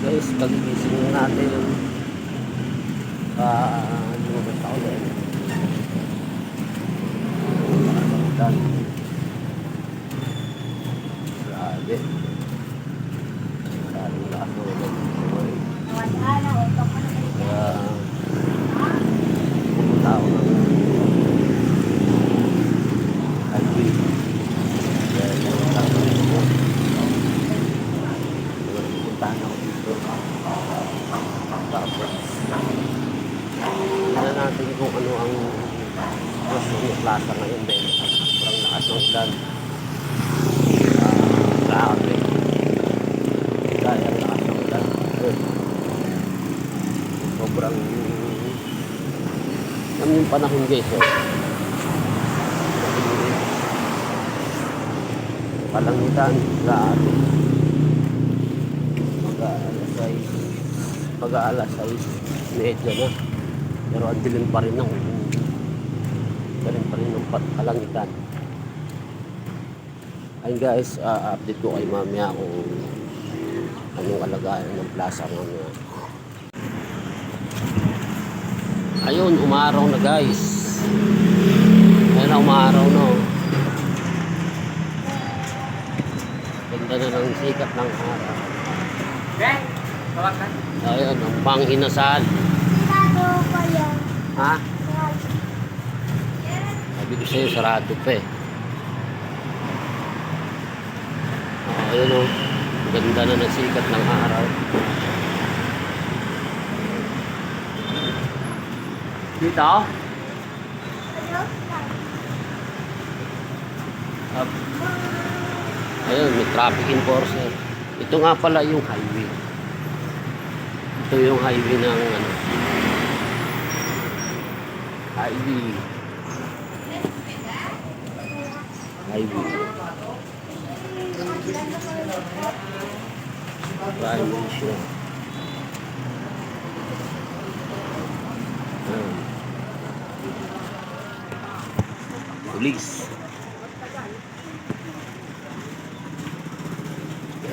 Guys, pagigising na natin. Lumabas ako din. Dan. Grabe. Maraming lakas na ulan. Kaya pupunta ako ng highway. Kaya pupuntahan ako dito. Tapos tingnan natin kung ano ang yung plaza ngayon dahil sobrang lakas ng ulan. Grabe. Kaya ang lakas ng ulan. Sobrang yung panahon guys. Palangitan. Grabe. Mag-aalas ay medyo na. Pero ang dilim pa rin ng kalangitan. Ayun guys, update ko kay mamaya kung anong kalagayan ng plaza mamaya. Ayun, umaraw na guys. Ayun na, umaraw na. Ganda na ng sikat ng araw. Ayun, ang Panginasal. Ha? Sabi ko sa'yo, sarado pa eh. Ayun o, ganda na ng sikat ng araw. Dito? Ayun, may traffic enforcer. Ito nga pala yung highway. Ito yung highway ng ano. Highway. Highway siya. Police.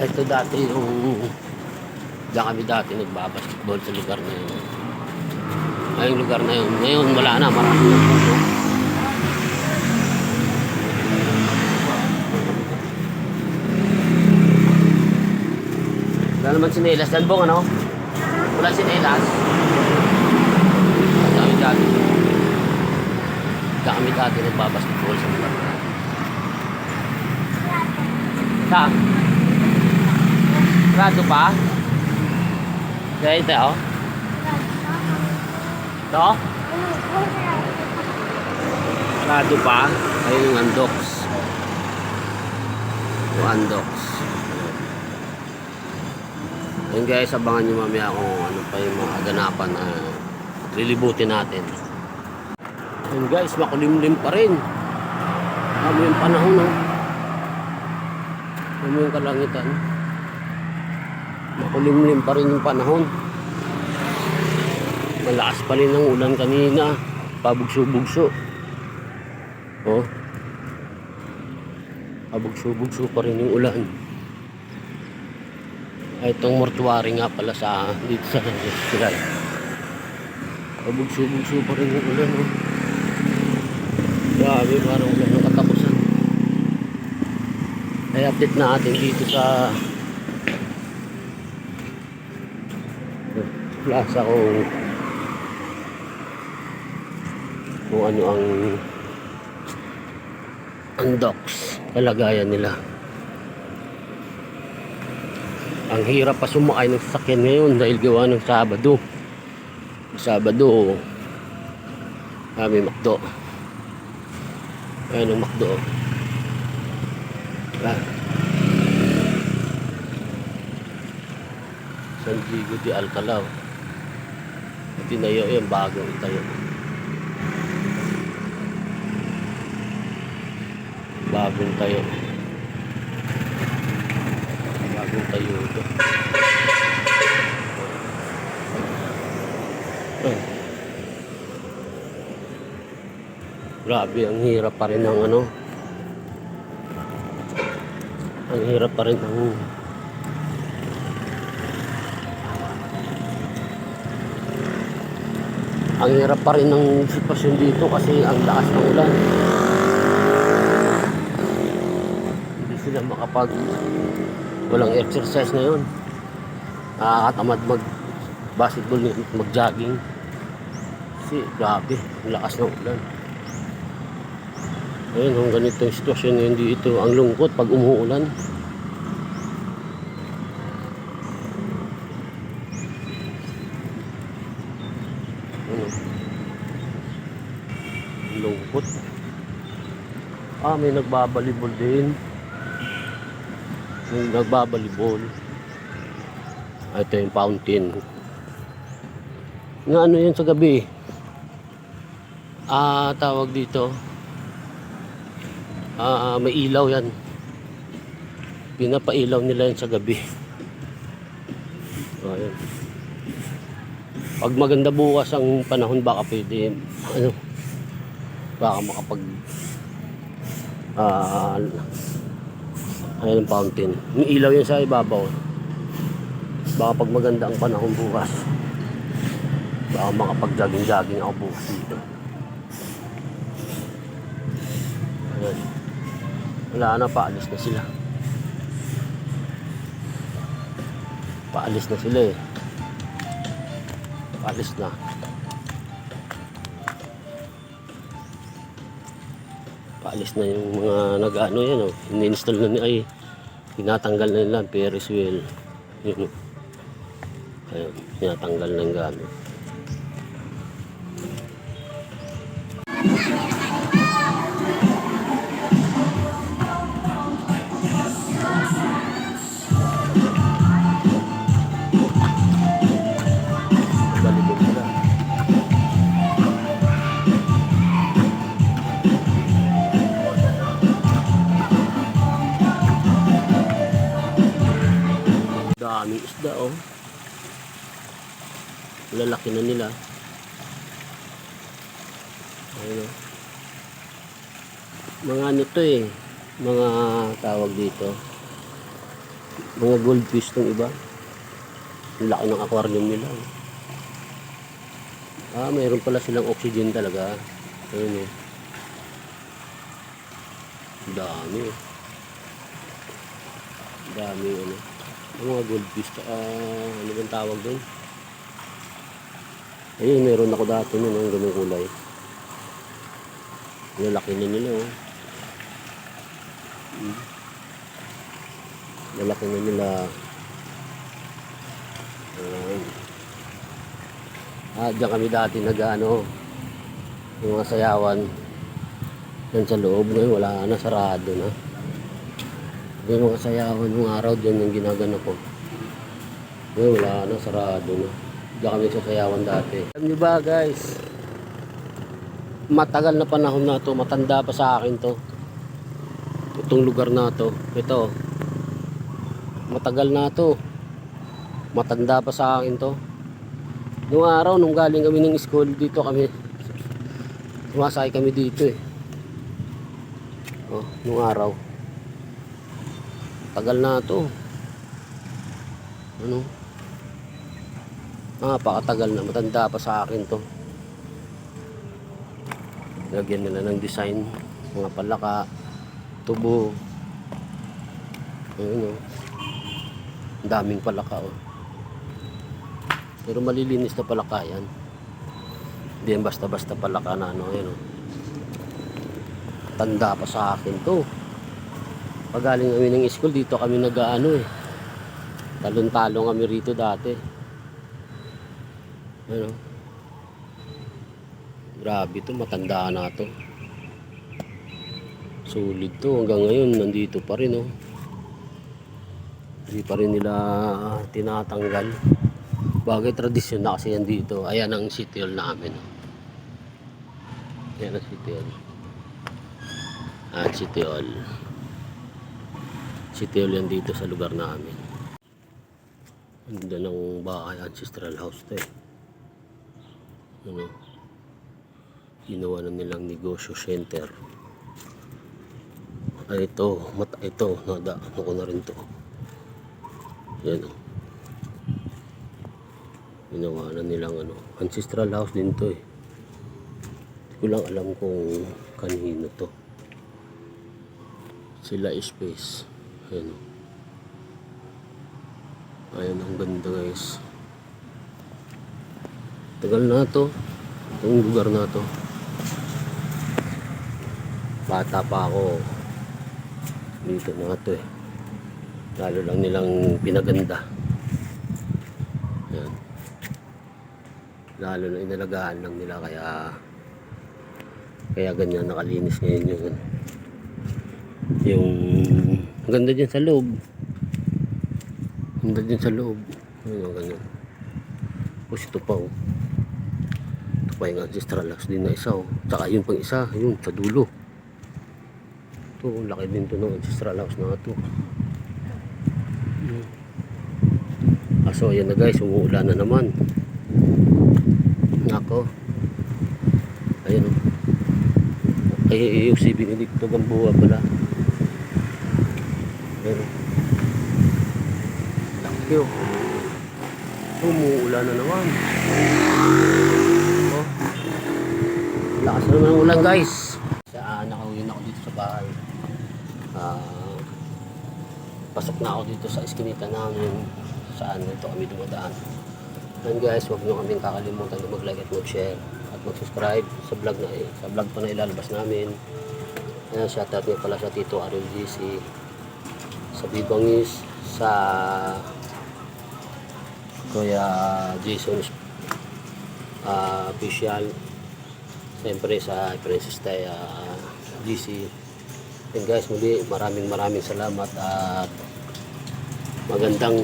Ito dati yung diyan kami dati nagbabasketball sa lugar na yun. Ngayong lugar na yun. Ngayon wala na, marami na puno. Wala naman sinelas. Danbong ano? Wala sinelas. Diyan kami dati nagbabasketball sa lugar na yun. Saan? Rado pa? Dahil ito oh? Ito? Rado pa? Ayun yung Andox. Yung Andox. Ayun guys, abangan nyo mamaya kung ano pa yung mga ganapan na lilibutin natin. Ayun guys, makulimlim pa rin. Ano yung panahon oh? Ano yung kalangitan? Makulimlim pa rin yung panahon. Malakas pa rin ang ulan kanina. Pabugso-bugso. Oh. Pabugso-bugso pa rin yung ulan. Ay, itong mortuary nga pala sa dito sa hospital. Pabugso-bugso pa rin yung ulan. Oh. Grabe, parang ulan ng katapusan. Ay, update natin dito sa plaza kung ano ang docks kalagayan nila. Ang hirap pa sumakay ng sasakyan ngayon dahil gawa ng Sabado may McDo. Ayun ang McDo. San Diego de Alcalao. Tinayo yung bagong itayo. Bagong tayo ito. Grabe, ang hirap pa rin ng ano. Ang hirap pa rin ng Ang hirap pa rin ng sitwasyon dito kasi ang lakas ng ulan. Hindi sila makapag walang exercise ngayon. Nakakatamad mag basketball, mag jogging kasi grabe ang lakas ng ulan. Ayun, ang ganitong sitwasyon ngayon dito, ang lungkot pag umuulan. Lungkot. May nagbabalibol din. May nagbabalibol. Ito yung fountain. Nga ano yan sa gabi? Tawag dito. May ilaw yan. Pinapailaw nila yan sa gabi. Ayan. Pag maganda bukas ang panahon, baka pwede baka makapag ayun ang fountain. May ilaw yan sa ibabaw. Baka pag maganda ang panahon bukas, baka makapag jogging ako bukas dito. Ayan. Wala na, paalis na sila. Paalis na sila eh. Paalis na. Paalis na yung mga nag-ano yan oh. Ini-install na ay tinatanggal na nila ang Ferris wheel. Yun oh. Ayun, tinatanggal na yung gano. Balibog sila. Daming isda oh. Lalaki na nila. Ayun oh. Mga ano to eh. Mga tawag dito. Mga goldfish tong iba. Ang laki ng aquarium nila. Mayroon pala silang oxygen talaga. Ayun oh. Dami oh. Dami ano. Ang mga goldfish, ano bang tawag doon? Ayun, meron ako dati nun, ang ganung kulay. Lalaki na nila, oh. Lalaki na nila. Diyan kami dati nag-ano, yung mga sayawan. Yan sa loob na yun, wala na, sarado na. Yung mga sayawan yung araw dyan yung ginagana ko. Wala na, sarado na. Diyan kami sa sayawan dati. Alam nyo ba guys, matagal na panahon na to, matanda pa sa akin to. Itong lugar na to, ito. Matagal na to. Matanda pa sa akin to. Nung araw, nung galing kami ng school, dito kami. Sumasakay kami dito eh. Nung araw. Tagal na to. Ano? Pakatagal na. Matanda pa sa akin to. Lagyan nila ng design. Mga palaka. Tubo. Ayun o. Ang daming palaka o. Pero malilinis na palaka yan. Hindi yan basta-basta palaka na ano. Ayun o. Tanda pa sa akin to. Pag galing kami ng school, dito kami nag-ano eh. Talon-talong kami rito dati. Ano? Grabe to, matanda na to. Sulit to, hanggang ngayon nandito pa rin oh. Hindi pa rin nila tinatanggal. Bagay tradisyon na kasi yan dito. Ayan ang city hall namin. Ayan ang city hall. City hall. City hall yan dito sa lugar namin. Ganda ng bahay, ancestral house to eh. Ano? Ginawa na nilang negosyo center. Ito, ano ko na rin to. Yan o. Ginawa na nilang ano, ancestral house din to eh. ko lang alam kung kanino to. Sila Space. Ayan. Ayan, ang ganda guys. Tagal na to. Itong lugar na to. Bata pa ako. Dito na to eh. Lalo lang nilang pinaganda. Ayan. Lalo na inalagaan lang nila kaya ganyan nakalinis ngayon yung ang ganda dyan sa loob. Ang ganda dyan sa loob. Ayun, ganyan. Tapos ito pa oh. Ito pa yung ancestral lax din na isa oh. Tsaka yung pang isa, yun sa dulo. Ito, laki din to ng ancestral lax na ito. So ayan na guys, umuulan na naman. Nako. Ayun oh. Ay, yung si Benedicto Gamboa pala. Ayun. Laki oh. Umuulan na naman. Oh. Lakas na naman ang ulan guys. Nakauwi na ako dito sa bahay. Pasok na ako dito sa eskinita namin. Saan ito kami dumadaan. And guys, huwag nyo kaming kakalimutan na mag-like at mag-share at mag-subscribe sa vlog pa na ilalabas namin. Ayan, shoutout nga pala sa Tito RLGC, sa Bibangis, sa Kuya Jason official, siyempre sa Princess Taya GC. And guys, muli maraming salamat at magandang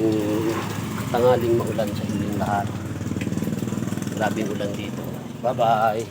tanghaling maulan sa inyong lahat. Grabing ulan dito. Bye bye.